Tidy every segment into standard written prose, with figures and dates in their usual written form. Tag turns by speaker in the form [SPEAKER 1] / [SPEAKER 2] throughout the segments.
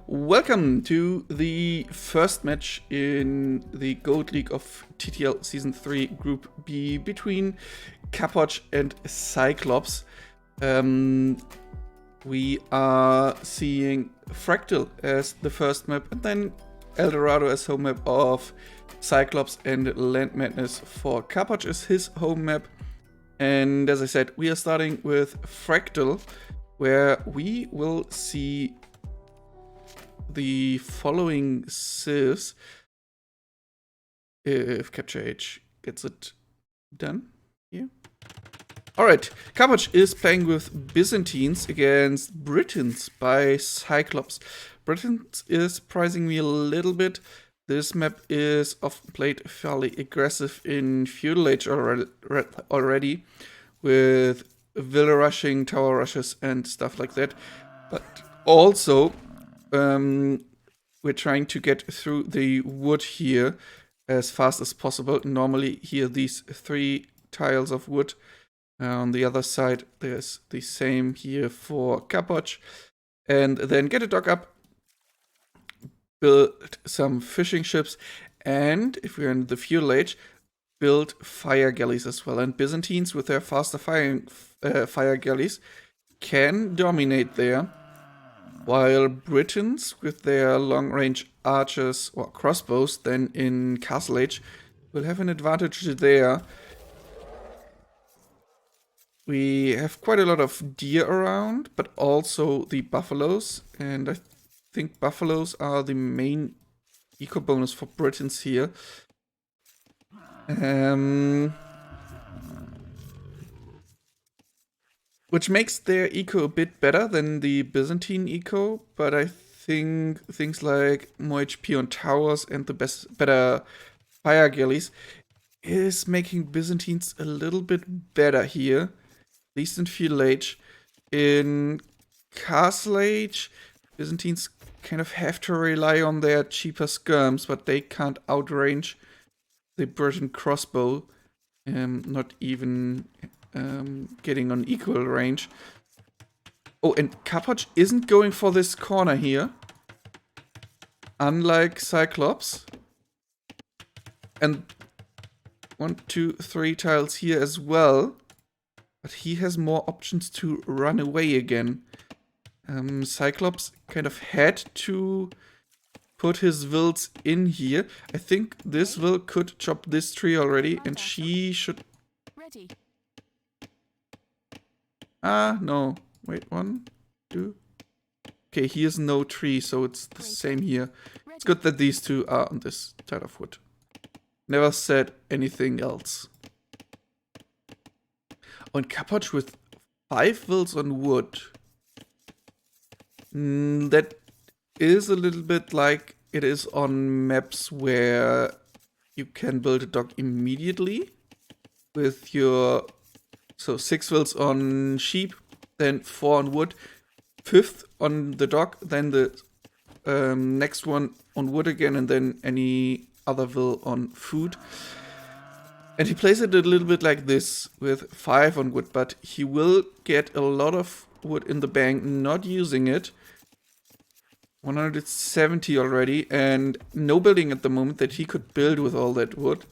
[SPEAKER 1] Welcome to the first match in the Gold League of TTL Season 3 Group B between Capoch and Cyclops. We are seeing Fractal as the first map and then Eldorado as home map of Cyclops, and Land Madness for Capoch is his home map. And as I said, we are starting with Fractal, where we will see the following sieves if Capture H gets it done here. Alright, Capoch is playing with Byzantines against Britons by Cyclops. Britons is surprising me a little bit. This map is often played fairly aggressive in Feudal Age already, with villa rushing, tower rushes, and stuff like that. But also, we're trying to get through the wood here as fast as possible. Normally, here these 3 tiles of wood. On the other side, there's the same here for Capoch. And then get a dock up, build some fishing ships, and if we're in the Feudal Age, build fire galleys as well. And Byzantines, with their faster fire galleys, can dominate there, while Britons, with their long-range archers or crossbows, then in Castle Age, will have an advantage there. We have quite a lot of deer around, but also the buffaloes, and I think buffaloes are the main eco bonus for Britons here. Which makes their eco a bit better than the Byzantine eco, but I think things like more HP on towers and the better fire galleys is making Byzantines a little bit better here, at least in Feudal Age. In Castle Age, Byzantines kind of have to rely on their cheaper skirms, but they can't outrange the Briton crossbow, not even getting on equal range. Oh, and Capoch isn't going for this corner here, unlike Cyclops. And 1, 2, 3 tiles here as well, but he has more options to run away again. Cyclops kind of had to put his vills in here. I think this vill could chop this tree already, and she should...
[SPEAKER 2] Ready.
[SPEAKER 1] No. Wait, 1, 2. Okay, here's no tree, so it's the same here. It's good that these two are on this side of wood. Never said anything else. On Capoch with 5 vills on wood. That is a little bit like it is on maps where you can build a dock immediately with your... So 6 vills on sheep, then 4 on wood, 5th on the dock, then the next one on wood again, and then any other vill on food. And he plays it a little bit like this, with 5 on wood, but he will get a lot of wood in the bank, not using it. 170 already, and no building at the moment that he could build with all that wood.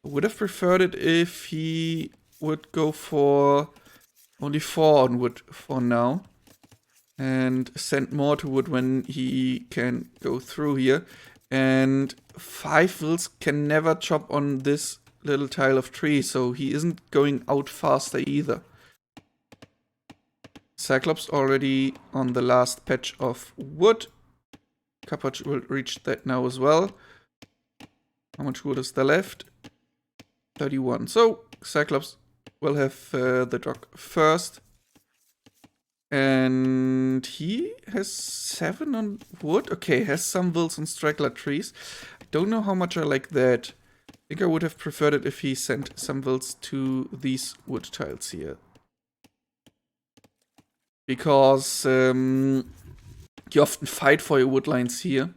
[SPEAKER 1] I would have preferred it if he would go for only 4 on wood for now, and send more to wood when he can go through here. And 5 vills can never chop on this little tile of tree, so he isn't going out faster either. Cyclops already on the last patch of wood. Capoch will reach that now as well. How much wood is there left? 31. So Cyclops will have the dock first. And he has 7 on wood. Okay, has some vills on straggler trees. I don't know how much I like that. I think I would have preferred it if he sent some vills to these wood tiles here. Because you often fight for your wood lines here.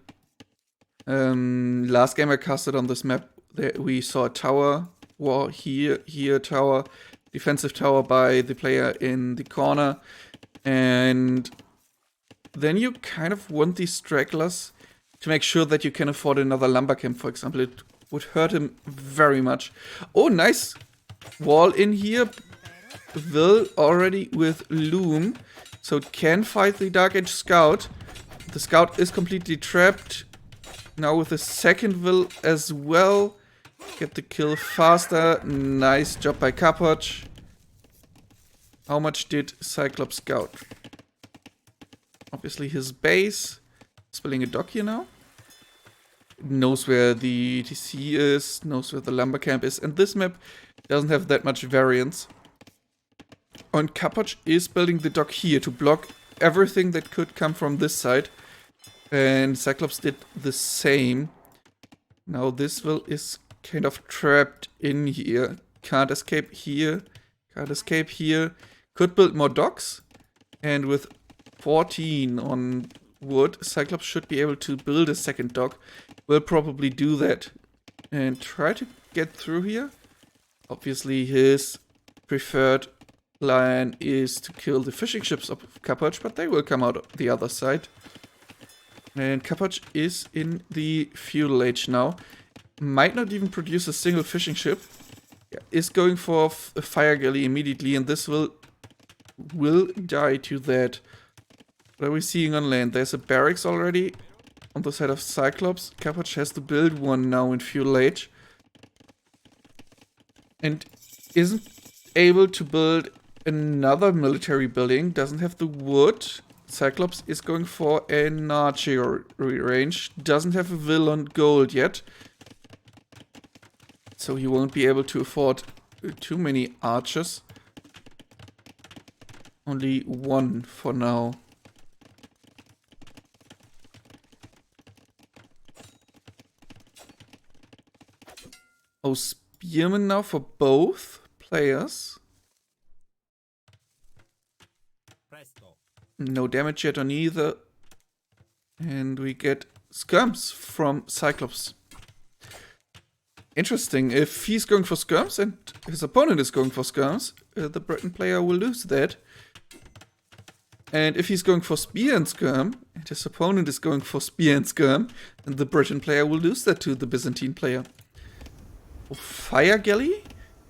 [SPEAKER 1] Last game I casted on this map, there we saw a tower war here tower, defensive tower by the player in the corner, and then you kind of want these stragglers to make sure that you can afford another lumber camp, for example. It would hurt him very much. Oh, nice wall in here. Will already with Loom, so it can fight the Dark Age Scout. The Scout is completely trapped. Now with the second Will as well. Get the kill faster. Nice job by Capoch. How much did Cyclops scout? Obviously his base. He's building a dock here now. Knows where the TC is. Knows where the lumber camp is. And this map doesn't have that much variance. And Capoch is building the dock here to block everything that could come from this side. And Cyclops did the same. Now this Will is kind of trapped in here. Can't escape here. Can't escape here. Could build more docks. And with 14 on wood, Cyclops should be able to build a second dock. Will probably do that. And try to get through here. Obviously his preferred line is to kill the fishing ships of Capoch, but they will come out the other side. And Capoch is in the feudal age now. Might not even produce a single fishing ship. Is going for a fire galley immediately, and this will die to that. What are we seeing on land? There's a barracks already on the side of Cyclops. Capoch has to build one now in feudal age. And isn't able to build another military building. Doesn't have the wood. Cyclops is going for an archery range. Doesn't have a will on gold yet. So he won't be able to afford too many archers. Only one for now. Oh, spearmen now for both players. No damage yet on either. And we get skirms from Cyclops. Interesting. If he's going for skirms and his opponent is going for skirms, the Breton player will lose that. And if he's going for spear and skirm, and his opponent is going for spear and skirm, then the Breton player will lose that to the Byzantine player. Oh, fire galley?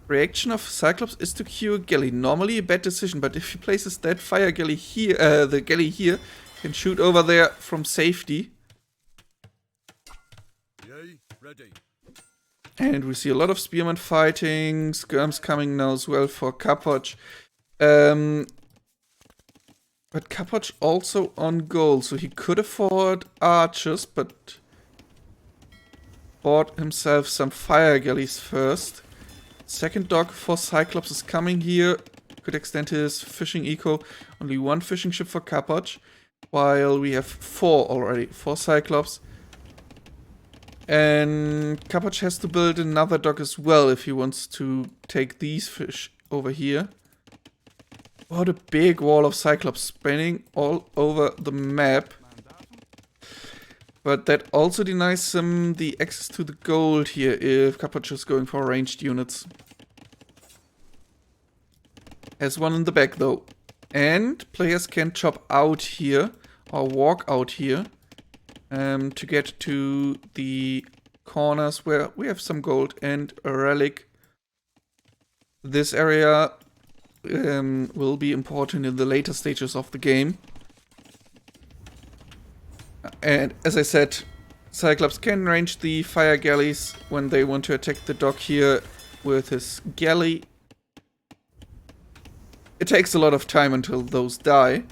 [SPEAKER 1] Reaction of Cyclops is to queue a galley. Normally a bad decision, but if he places that fire galley here, the galley here, can shoot over there from safety.
[SPEAKER 2] Yay, ready.
[SPEAKER 1] And we see a lot of spearmen fighting. Skirms coming now as well for Capoch. But Capoch also on gold, so he could afford archers, but bought himself some fire galleys first. Second dock for Cyclops is coming here. Could extend his fishing eco. Only one fishing ship for Capoch. While we have 4 already for Cyclops. And Capoch has to build another dock as well if he wants to take these fish over here. What a big wall of Cyclops spanning all over the map. But that also denies him the access to the gold here if Capoch is going for ranged units. Has one in the back though. And players can chop out here or walk out here to get to the corners where we have some gold and a relic. This area will be important in the later stages of the game. And as I said, Cyclops can range the fire galleys when they want to attack the dock here with his galley. It takes a lot of time until those die.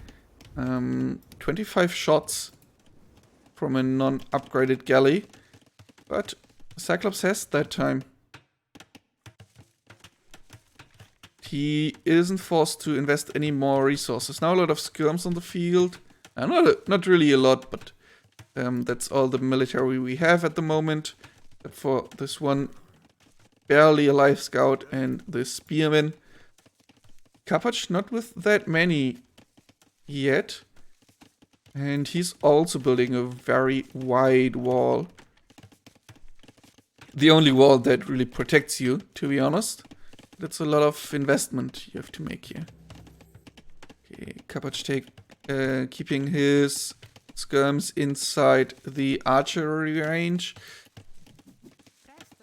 [SPEAKER 1] 25 shots from a non-upgraded galley. But Cyclops has that time. He isn't forced to invest any more resources. Now a lot of skirms on the field. Not really a lot, but that's all the military we have at the moment. Except for this one barely alive scout and the spearman. Capoch not with that many yet. And he's also building a very wide wall. The only wall that really protects you, to be honest. That's a lot of investment you have to make here. Okay, Capoch keeping his skirms inside the archery range.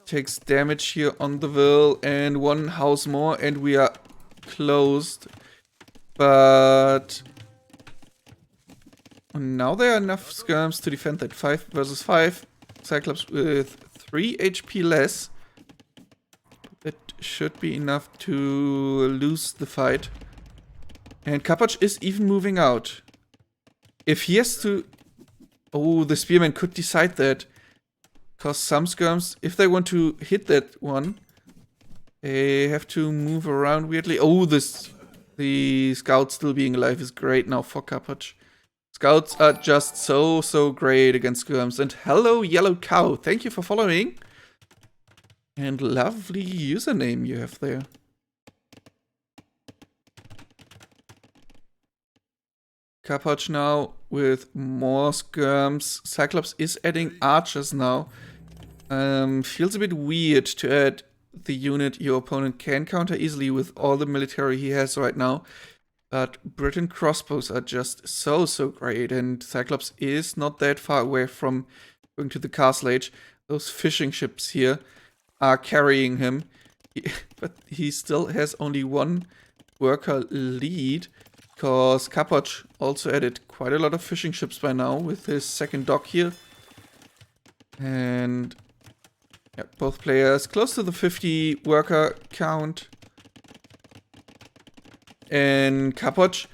[SPEAKER 1] Takes damage here on the Will, and one house more, and we are closed. But now there are enough skirms to defend that 5 versus 5. Cyclops with 3 HP less. That should be enough to lose the fight. And Capoch is even moving out. If he has to... Oh, the Spearman could decide that. Because some skirms, if they want to hit that one, they have to move around weirdly. Oh, the Scout still being alive is great now for Capoch. Scouts are just so great against skirms. And hello, Yellow Cow. Thank you for following. And lovely username you have there. Capoch now with more skirms. Cyclops is adding archers now. Feels a bit weird to add the unit your opponent can counter easily with all the military he has right now. But Britain crossbows are just so great, and Cyclops is not that far away from going to the castle age. Those fishing ships here are carrying him, but he still has only one worker lead, because Capoch also added quite a lot of fishing ships by now with his second dock here. And yeah, both players close to the 50 worker count. And Capoch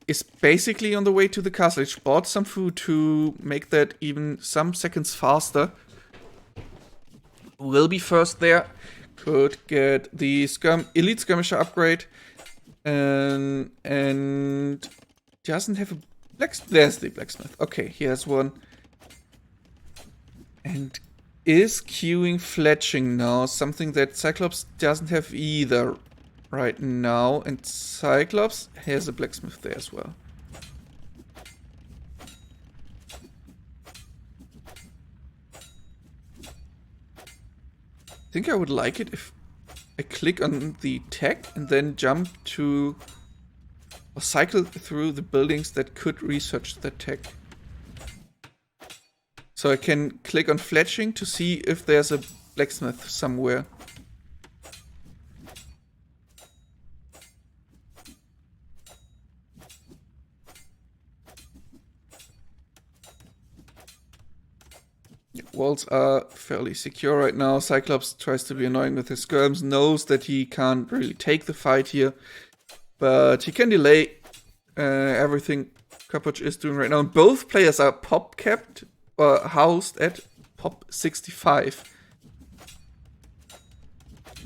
[SPEAKER 1] is basically on the way to the castle. He bought some food to make that even some seconds faster. Will be first there. Could get the elite skirmisher upgrade. And doesn't have a blacksmith. There's the blacksmith. Okay, he has one. And is queuing fletching now. Something that Cyclops doesn't have either right now. And Cyclops has a blacksmith there as well. I think I would like it if I click on the tech and then jump to or cycle through the buildings that could research the tech. So I can click on fletching to see if there's a blacksmith somewhere. Walls are fairly secure right now. Cyclops tries to be annoying with his skirms, knows that he can't really take the fight here, but he can delay everything Capoch is doing right now. And both players are pop capped or housed at pop 65.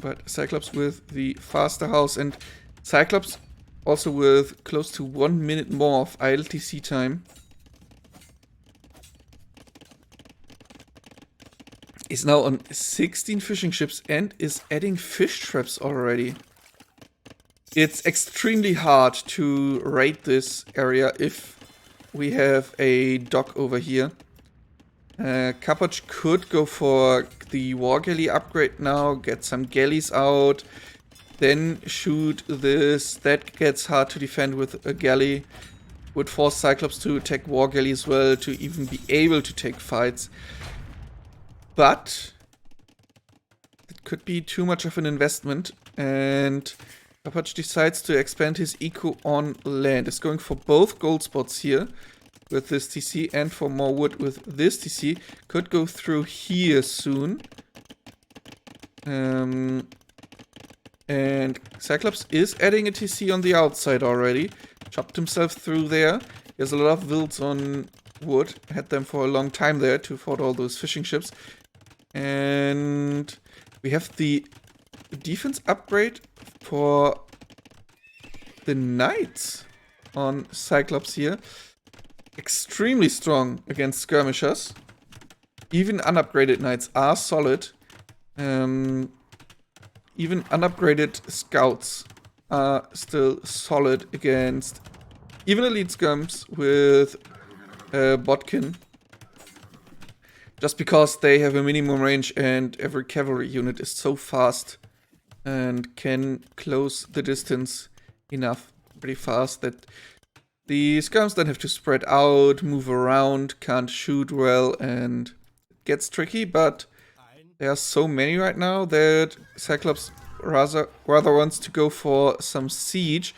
[SPEAKER 1] But Cyclops with the faster house, and Cyclops also with close to 1 minute more of ILTC time. Is now on 16 fishing ships and is adding fish traps already. It's extremely hard to raid this area if we have a dock over here. Capoch could go for the war galley upgrade now, get some galleys out, then shoot this. That gets hard to defend with a galley. Would force Cyclops to attack war galley as well to even be able to take fights. But it could be too much of an investment, and Capoch decides to expand his eco on land. It's going for both gold spots here with this TC and for more wood with this TC. Could go through here soon. And Cyclops is adding a TC on the outside already. Chopped himself through there. He has a lot of builds on wood. Had them for a long time there to fort all those fishing ships. And we have the defense upgrade for the knights on Cyclops here. Extremely strong against skirmishers. Even unupgraded knights are solid. Even unupgraded scouts are still solid against even elite skirms with Botkin. Just because they have a minimum range and every cavalry unit is so fast and can close the distance enough pretty fast that The skirms then have to spread out, move around, can't shoot well, and it gets tricky, but there are so many right now that Cyclops rather wants to go for some siege.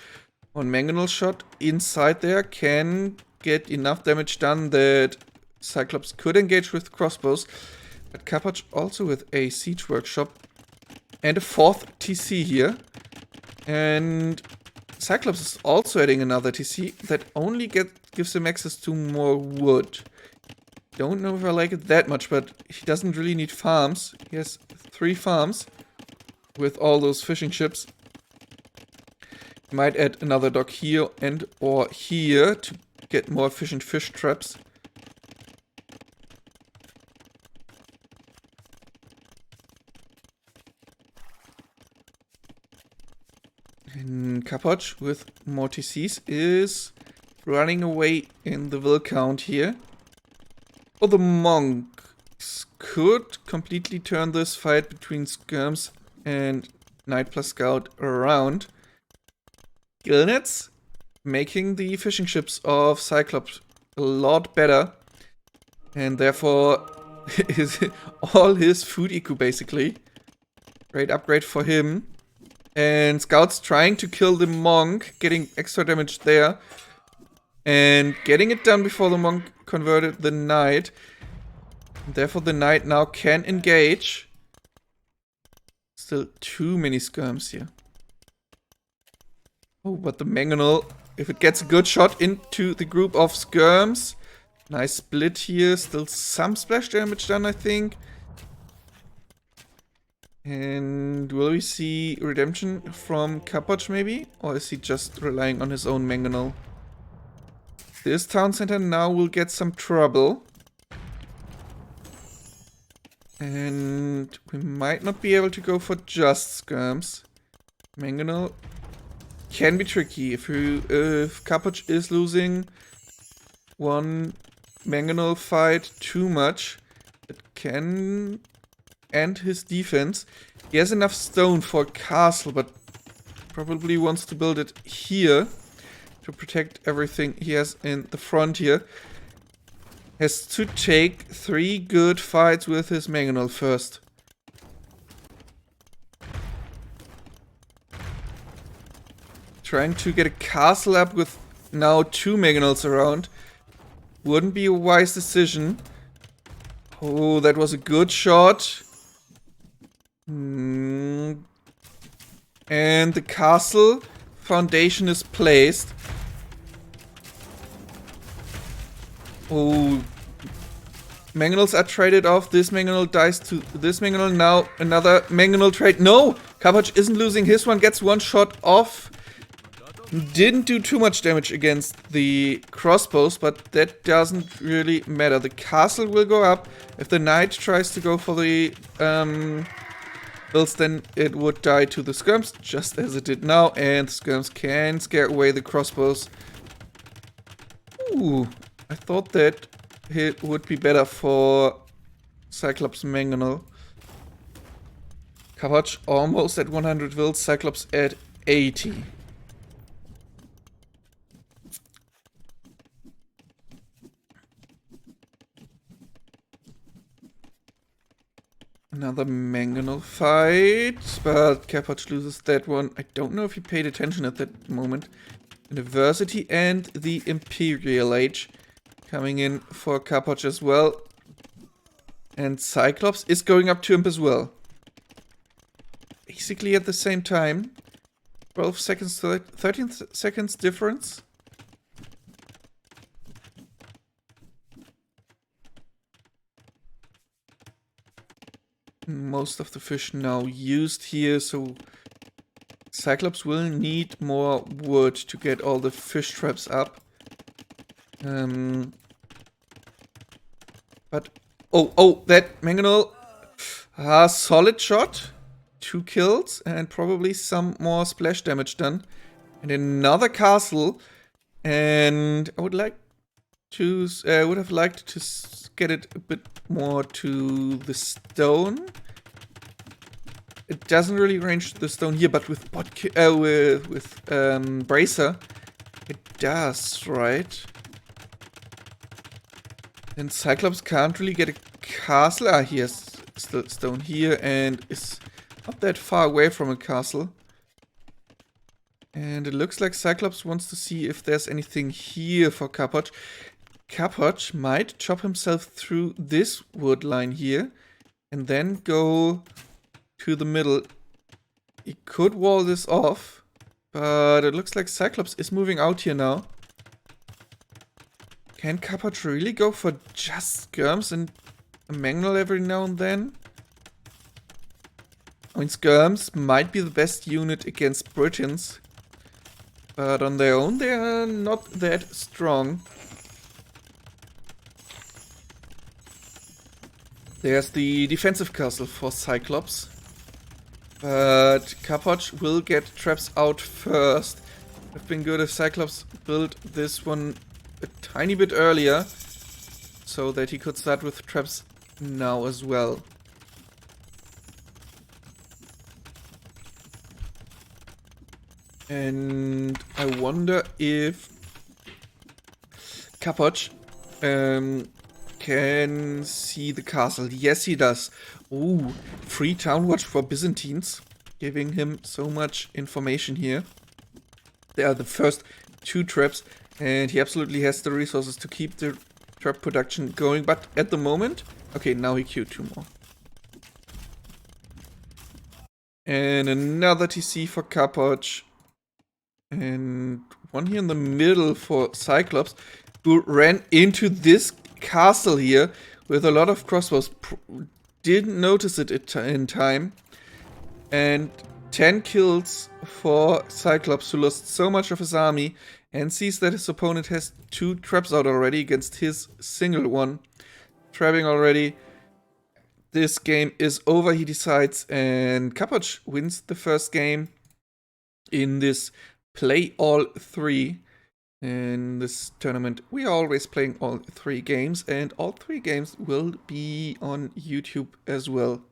[SPEAKER 1] One mangonel shot inside there can get enough damage done that Cyclops could engage with crossbows, but Capoch also with a siege workshop and a 4th TC here. And Cyclops is also adding another TC that only gives him access to more wood. Don't know if I like it that much, but he doesn't really need farms. He has 3 farms with all those fishing ships. He might add another dock here and or here to get more efficient fish traps. And Capoch with more TCs is running away in the will count here. Oh, the monks could completely turn this fight between skirms and Knight plus Scout around. Gillnets making the fishing ships of Cyclops a lot better. And therefore, all his food eco basically. Great upgrade for him. And Scout's trying to kill the monk, getting extra damage there. And getting it done before the monk converted the knight. Therefore the knight now can engage. Still too many skirms here. Oh, but the mangonel, if it gets a good shot into the group of skirms. Nice split here. Still some splash damage done, I think. And will we see redemption from Capoch maybe? Or is he just relying on his own mangonel? This town center now will get some trouble. And we might not be able to go for just skirms. Mangonel can be tricky. If Capoch is losing one mangonel fight too much, it can end his defense. He has enough stone for a castle, but probably wants to build it here to protect everything he has in the front here. Has to take 3 good fights with his mangonel first. Trying to get a castle up with now 2 mangonels around wouldn't be a wise decision. Oh, that was a good shot. And the castle foundation is placed. Oh, mangonels are traded off. This mangonel dies to this mangonel. Now another mangonel trade. No! Capoch isn't losing his one. Gets one shot off. Didn't do too much damage against the crossbows, but that doesn't really matter. The castle will go up. If the knight tries to go for the builds, then it would die to the skirms, just as it did now. And the skirms can scare away the crossbows. Ooh, I thought that it would be better for Cyclops mangonel. Capoch almost at 100 wills, Cyclops at 80. Another mangonel fight, but Capoch loses that one. I don't know if he paid attention at that moment. University and the Imperial Age coming in for Capoch as well. And Cyclops is going up to him as well. Basically at the same time. 12 seconds, 13 seconds difference. Most of the fish now used here, so Cyclops will need more wood to get all the fish traps up. But oh, that mangonel, solid shot, 2 kills, and probably some more splash damage done, and another castle. And I would like to, would have liked to get it a bit more to the stone. It doesn't really range the stone here, but with Bracer, It does, right? And Cyclops can't really get a castle. Ah, he has still stone here and is not that far away from a castle. And it looks like Cyclops wants to see if there's anything here for Capoch. Capoch might chop himself through this wood line here and then go to the middle. He could wall this off, but it looks like Cyclops is moving out here now. Can Capoch really go for just skirms and a mangle every now and then? I mean, skirms might be the best unit against Britons, but on their own they are not that strong. There's the defensive castle for Cyclops, but Capoch will get traps out first. It would have been good if Cyclops built this one a tiny bit earlier, so that he could start with traps now as well. And I wonder if Capoch can see the castle. Yes, he does. Ooh, free town watch for Byzantines, giving him so much information here. They are the first 2 traps, and he absolutely has the resources to keep the trap production going. But at the moment, okay, now he queued 2 more. And another TC for Capoch. And one here in the middle for Cyclops, who ran into this castle here with a lot of crossbows. Didn't notice it in time. And 10 kills for Cyclops, who lost so much of his army and sees that his opponent has 2 traps out already against his single one. Trapping already. This game is over, he decides, and Capoch wins the first game in this play all 3. In this tournament, we are always playing all 3 games, and all 3 games will be on YouTube as well.